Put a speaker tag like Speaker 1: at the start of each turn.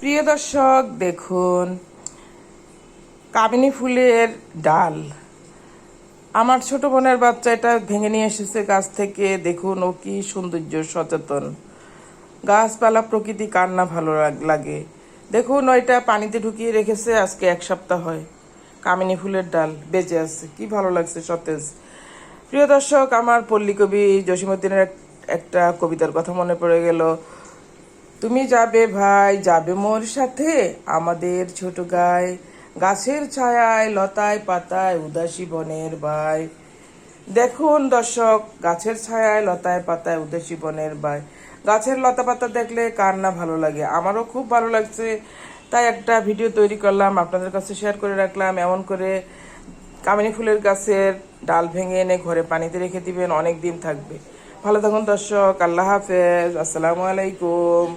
Speaker 1: প্রিয় দর্শক, দেখুন কামিনী ফুলের ডাল। আমার ছোট বোনের বাচ্চা এটা ভেঙে নিয়ে এসেছে গাছ থেকে। দেখুন ও কি সৌন্দর্য সচেতন। গাছপালা প্রকৃতি কার না ভালো লাগে। দেখুন ওইটা পানিতে ঢুকিয়ে রেখেছে, আজকে 1 সপ্তাহ হয়। কামিনী ফুলের ডাল বেঁচে আছে, কি ভালো লাগছে, সতেজ। প্রিয় দর্শক, আমার পল্লী কবি জসীমউদ্দিনের একটা কবিতার কথা মনে পড়ে গেল। তুমি যাবে ভাই, যাবে মোর সাথে, আমাদের ছোট গায়ে, গাছের ছায়ায় লতায় পাতায় উদাসী বনের বাই। দেখুন দর্শক, গাছের ছায়ায় লতায় পাতায় উদাসী বনের বাই। গাছের লতা পাতা দেখলে কার না ভালো লাগে। আমারও খুব ভালো লাগছে, তাই একটা ভিডিও তৈরি করলাম, আপনাদের কাছে শেয়ার করে রাখলাম। এমন করে কামিনী ফুলের গাছের ডাল ভেঙে এনে ঘরে পানিতে রেখে দিবেন, অনেক দিন থাকবে। ভালো থাকুন দর্শক, আল্লাহ হাফেজ, আসসালামু আলাইকুম।